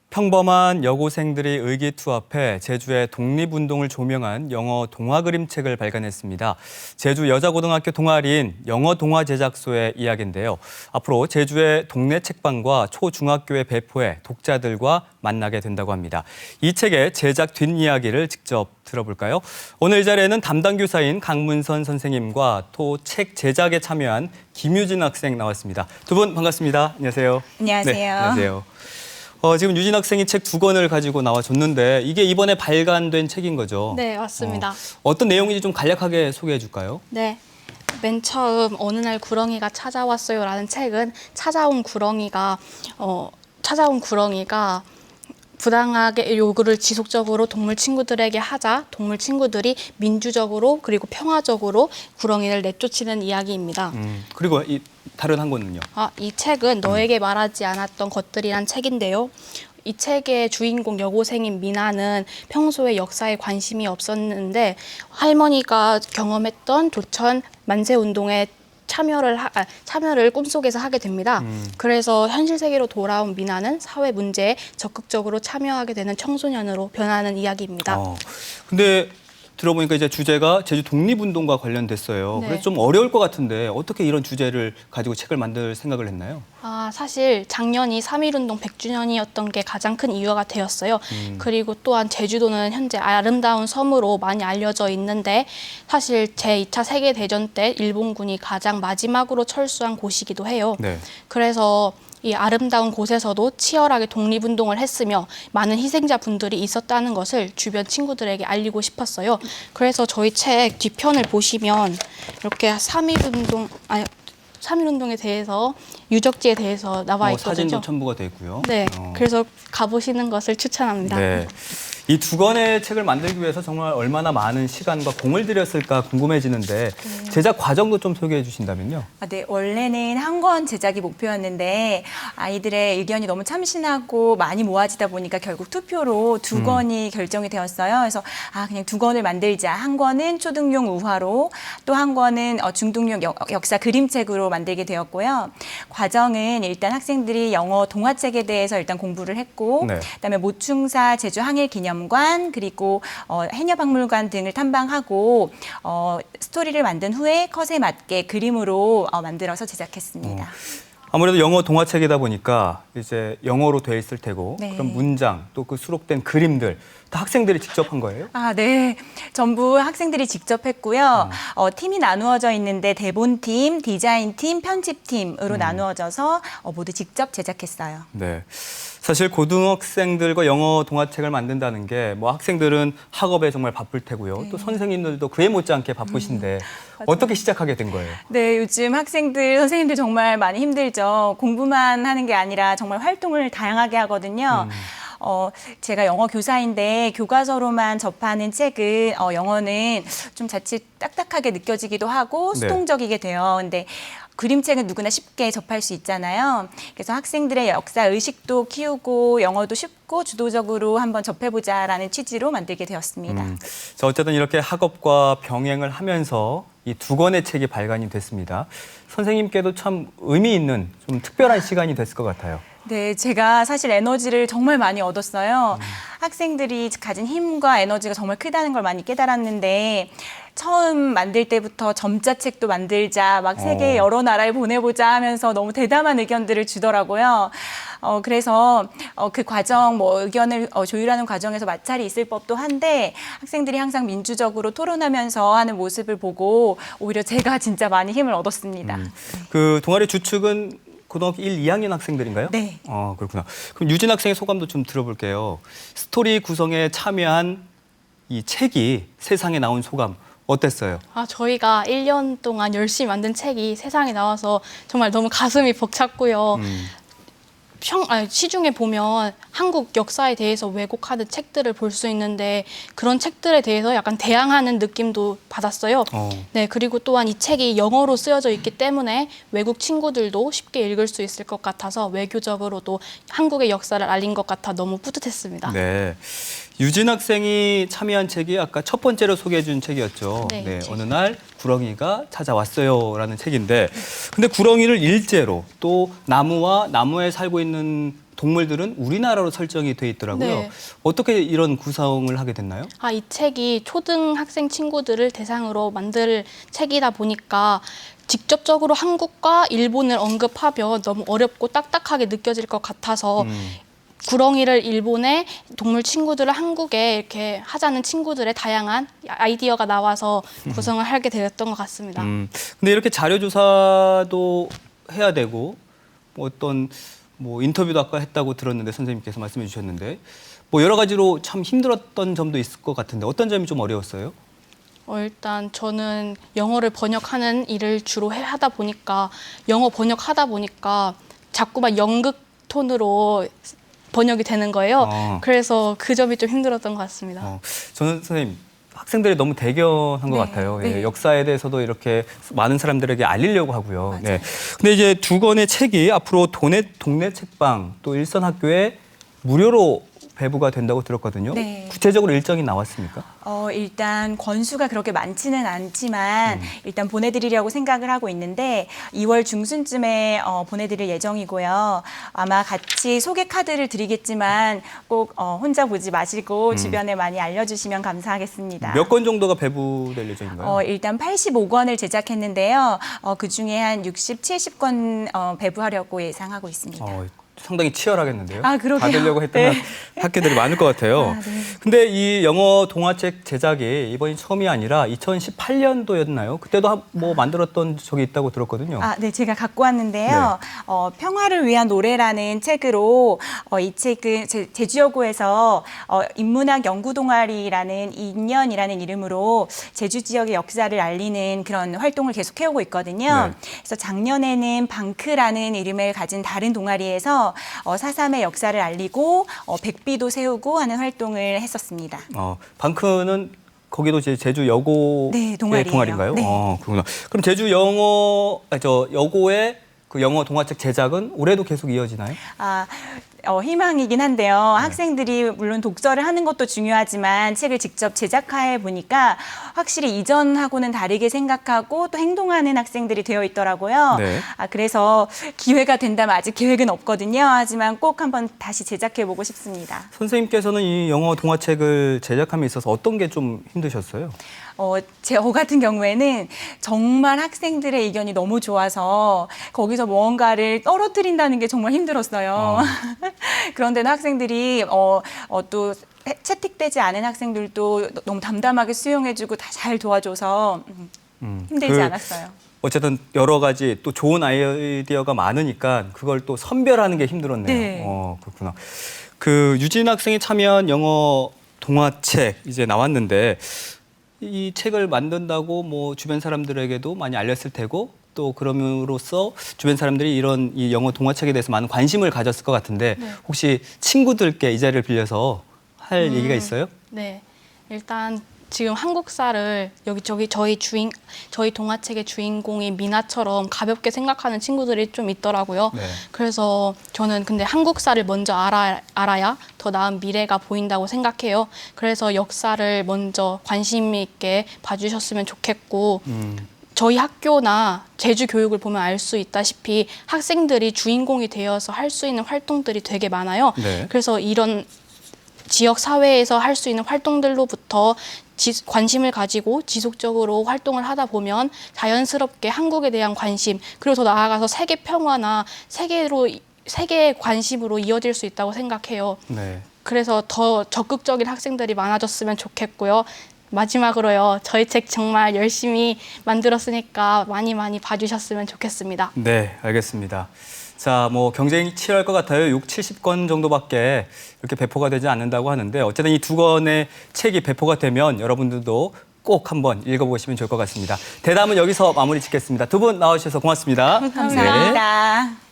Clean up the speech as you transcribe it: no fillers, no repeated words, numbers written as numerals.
평범한 여고생들이 의기투합해 제주의 독립운동을 조명한 영어 동화 그림책을 발간했습니다. 제주 여자고등학교 동아리인 영어 동화 제작소의 이야기인데요. 앞으로 제주의 동네 책방과 초중학교에 배포해 독자들과 만나게 된다고 합니다. 이 책의 제작 뒷이야기를 직접 들어볼까요? 오늘 이 자리에는 담당 교사인 강문선 선생님과 또 책 제작에 참여한 김유진 학생 나왔습니다. 두 분 반갑습니다. 안녕하세요. 안녕하세요. 네, 안녕하세요. 지금 유진 학생이 책 2권을 가지고 나와줬는데 이게 이번에 발간된 책인 거죠? 네, 맞습니다. 어떤 내용인지 좀 간략하게 소개해 줄까요? 네. 맨 처음 어느 날 구렁이가 찾아왔어요라는 책은 찾아온 구렁이가 부당하게 요구를 지속적으로 동물 친구들에게 하자 동물 친구들이 민주적으로 그리고 평화적으로 구렁이를 내쫓는 이야기입니다. 그리고 이 다른 한 권은요? 이 책은 너에게 말하지 않았던 것들이란 책인데요. 이 책의 주인공 여고생인 미나는 평소에 역사에 관심이 없었는데 할머니가 경험했던 조천 만세운동에 참여를 꿈속에서 하게 됩니다. 그래서 현실 세계로 돌아온 미나는 사회 문제에 적극적으로 참여하게 되는 청소년으로 변하는 이야기입니다. 근데 들어보니까 이제 주제가 제주 독립운동과 관련됐어요. 네. 그래서 좀 어려울 것 같은데 어떻게 이런 주제를 가지고 책을 만들 생각을 했나요? 사실 작년이 3.1운동 100주년이었던 게 가장 큰 이유가 되었어요. 그리고 또한 제주도는 현재 아름다운 섬으로 많이 알려져 있는데 사실 제2차 세계대전 때 일본군이 가장 마지막으로 철수한 곳이기도 해요. 네. 그래서 이 아름다운 곳에서도 치열하게 독립운동을 했으며 많은 희생자분들이 있었다는 것을 주변 친구들에게 알리고 싶었어요. 그래서 저희 책 뒤편을 보시면 이렇게 3.1운동에 대해서 유적지에 대해서 나와 있거든요. 사진도 첨부가 돼 있고요. 네, 그래서 가보시는 것을 추천합니다. 네. 이 2권의 책을 만들기 위해서 정말 얼마나 많은 시간과 공을 들였을까 궁금해지는데 제작 과정도 좀 소개해 주신다면요. 네, 원래는 한 권 제작이 목표였는데 아이들의 의견이 너무 참신하고 많이 모아지다 보니까 결국 투표로 2권이 결정이 되었어요. 그래서 그냥 2권을 만들자. 한 권은 초등용 우화로 또 한 권은 중등용 역사 그림책으로 만들게 되었고요. 과정은 일단 학생들이 영어 동화책에 대해서 일단 공부를 했고 네. 그다음에 모충사 제주 항일 기념관 그리고 해녀박물관 등을 탐방하고 스토리를 만든 후에 컷에 맞게 그림으로 만들어서 제작했습니다. 아무래도 영어 동화책이다 보니까 이제 영어로 돼 있을 테고 네. 그런 문장 또 그 수록된 그림들 다 학생들이 직접 한 거예요? 네. 전부 학생들이 직접 했고요. 팀이 나누어져 있는데 대본팀, 디자인팀, 편집팀으로 나누어져서 모두 직접 제작했어요. 네. 사실 고등학생들과 영어 동화책을 만든다는 게 뭐 학생들은 학업에 정말 바쁠 테고요. 또 선생님들도 그에 못지않게 바쁘신데 어떻게 시작하게 된 거예요? 네, 요즘 학생들, 선생님들 정말 많이 힘들죠. 공부만 하는 게 아니라 정말 활동을 다양하게 하거든요. 제가 영어 교사인데 교과서로만 접하는 책은 영어는 좀 자칫 딱딱하게 느껴지기도 하고 수동적이게 돼요. 근데 그림책은 누구나 쉽게 접할 수 있잖아요. 그래서 학생들의 역사 의식도 키우고 영어도 쉽고 주도적으로 한번 접해보자라는 취지로 만들게 되었습니다. 자, 어쨌든 이렇게 학업과 병행을 하면서 이 2권의 책이 발간이 됐습니다. 선생님께도 참 의미 있는 좀 특별한 시간이 됐을 것 같아요. 네, 제가 사실 에너지를 정말 많이 얻었어요. 학생들이 가진 힘과 에너지가 정말 크다는 걸 많이 깨달았는데 처음 만들 때부터 점자책도 만들자, 막 세계 여러 나라에 보내보자 하면서 너무 대담한 의견들을 주더라고요. 그래서 그 과정, 의견을 조율하는 과정에서 마찰이 있을 법도 한데 학생들이 항상 민주적으로 토론하면서 하는 모습을 보고 오히려 제가 진짜 많이 힘을 얻었습니다. 그 동아리 주축은 고등학교 1, 2학년 학생들인가요? 네. 그렇구나. 그럼 유진 학생의 소감도 좀 들어볼게요. 스토리 구성에 참여한 이 책이 세상에 나온 소감 어땠어요? 저희가 1년 동안 열심히 만든 책이 세상에 나와서 정말 너무 가슴이 벅찼고요. 시중에 보면 한국 역사에 대해서 왜곡하는 책들을 볼 수 있는데 그런 책들에 대해서 약간 대항하는 느낌도 받았어요. 네, 그리고 또한 이 책이 영어로 쓰여져 있기 때문에 외국 친구들도 쉽게 읽을 수 있을 것 같아서 외교적으로도 한국의 역사를 알린 것 같아 너무 뿌듯했습니다. 네. 유진 학생이 참여한 책이 아까 첫 번째로 소개해 준 책이었죠. 네, 어느 날 구렁이가 찾아왔어요라는 책인데 근데 구렁이를 일제로 또 나무와 나무에 살고 있는 동물들은 우리나라로 설정이 돼 있더라고요. 네. 어떻게 이런 구성을 하게 됐나요? 이 책이 초등학생 친구들을 대상으로 만들 책이다 보니까 직접적으로 한국과 일본을 언급하면 너무 어렵고 딱딱하게 느껴질 것 같아서 구렁이를 일본에, 동물 친구들을 한국에 이렇게 하자는 친구들의 다양한 아이디어가 나와서 구성을 하게 되었던 것 같습니다. 근데 이렇게 자료 조사도 해야 되고 뭐 어떤 뭐 인터뷰도 아까 했다고 들었는데 선생님께서 말씀해 주셨는데 뭐 여러 가지로 참 힘들었던 점도 있을 것 같은데 어떤 점이 좀 어려웠어요? 일단 저는 영어를 번역하는 일을 주로 하다 보니까 영어 번역하다 보니까 자꾸만 연극 톤으로 번역이 되는 거예요. 그래서 그 점이 좀 힘들었던 것 같습니다. 저는 선생님 학생들이 너무 대견한 것 네, 같아요. 네. 예, 역사에 대해서도 이렇게 많은 사람들에게 알리려고 하고요. 네. 근데 이제 두 권의 책이 앞으로 동네 책방 또 일선 학교에 무료로 배부가 된다고 들었거든요. 네. 구체적으로 일정이 나왔습니까? 일단 권수가 그렇게 많지는 않지만 일단 보내드리려고 생각을 하고 있는데 2월 중순쯤에 보내드릴 예정이고요. 아마 같이 소개 카드를 드리겠지만 꼭 혼자 보지 마시고 주변에 많이 알려주시면 감사하겠습니다. 몇 권 정도가 배부될 예정인가요? 일단 85권을 제작했는데요. 그중에 한 60, 70권 배부하려고 예상하고 있습니다. 상당히 치열하겠는데요. 그러게요. 받으려고 했던 네. 학교들이 많을 것 같아요. 네. 근데 이 영어 동화책 제작이 이번이 처음이 아니라 2018년도였나요? 그때도 뭐 만들었던 적이 있다고 들었거든요. 네, 제가 갖고 왔는데요. 평화를 위한 노래라는 책으로 이 책은 제주여고에서 인문학 연구 동아리라는 2년이라는 이름으로 제주 지역의 역사를 알리는 그런 활동을 계속 해오고 있거든요. 네. 그래서 작년에는 방크라는 이름을 가진 다른 동아리에서 4.3의 역사를 알리고 백비도 세우고 하는 활동을 했었습니다. 방크는 거기도 제주 여고의 네, 동아리예요. 동아리인가요? 네. 그렇구나. 그럼 제주 여고의 그 영어 동화책 제작은 올해도 계속 이어지나요? 희망이긴 한데요. 학생들이 물론 독서를 하는 것도 중요하지만 책을 직접 제작해 보니까 확실히 이전하고는 다르게 생각하고 또 행동하는 학생들이 되어 있더라고요. 네. 그래서 기회가 된다면 아직 계획은 없거든요. 하지만 꼭 한번 다시 제작해 보고 싶습니다. 선생님께서는 이 영어 동화책을 제작함에 있어서 어떤 게 좀 힘드셨어요? 저 같은 경우에는 정말 학생들의 의견이 너무 좋아서 거기서 무언가를 떨어뜨린다는 게 정말 힘들었어요. 그런데도 학생들이 또 채택되지 않은 학생들도 너무 담담하게 수용해주고 다 잘 도와줘서 힘들지 않았어요. 어쨌든 여러 가지 또 좋은 아이디어가 많으니까 그걸 또 선별하는 게 힘들었네요. 네. 그렇구나. 그 유진 학생이 참여한 영어 동화책 이제 나왔는데 이 책을 만든다고 뭐 주변 사람들에게도 많이 알렸을 테고 또 그럼으로써 주변 사람들이 이런 이 영어 동화책에 대해서 많은 관심을 가졌을 것 같은데 혹시 친구들께 이 자리를 빌려서 할 얘기가 있어요? 네, 일단 지금 한국사를 여기저기 저희 동화책의 주인공인 미나처럼 가볍게 생각하는 친구들이 좀 있더라고요. 네. 그래서 저는 근데 한국사를 먼저 알아야 더 나은 미래가 보인다고 생각해요. 그래서 역사를 먼저 관심 있게 봐주셨으면 좋겠고 저희 학교나 제주 교육을 보면 알 수 있다시피 학생들이 주인공이 되어서 할 수 있는 활동들이 되게 많아요. 네. 그래서 이런 지역 사회에서 할 수 있는 활동들로부터 관심을 가지고 지속적으로 활동을 하다 보면 자연스럽게 한국에 대한 관심, 그리고 더 나아가서 세계 평화나 세계의 관심으로 이어질 수 있다고 생각해요. 네. 그래서 더 적극적인 학생들이 많아졌으면 좋겠고요. 마지막으로요, 저희 책 정말 열심히 만들었으니까 많이 봐주셨으면 좋겠습니다. 네, 알겠습니다. 자, 뭐 경쟁이 치열할 것 같아요. 6, 70권 정도밖에 이렇게 배포가 되지 않는다고 하는데 어쨌든 이 두 권의 책이 배포가 되면 여러분들도 꼭 한번 읽어보시면 좋을 것 같습니다. 대담은 여기서 마무리 짓겠습니다. 두 분 나와주셔서 고맙습니다. 감사합니다.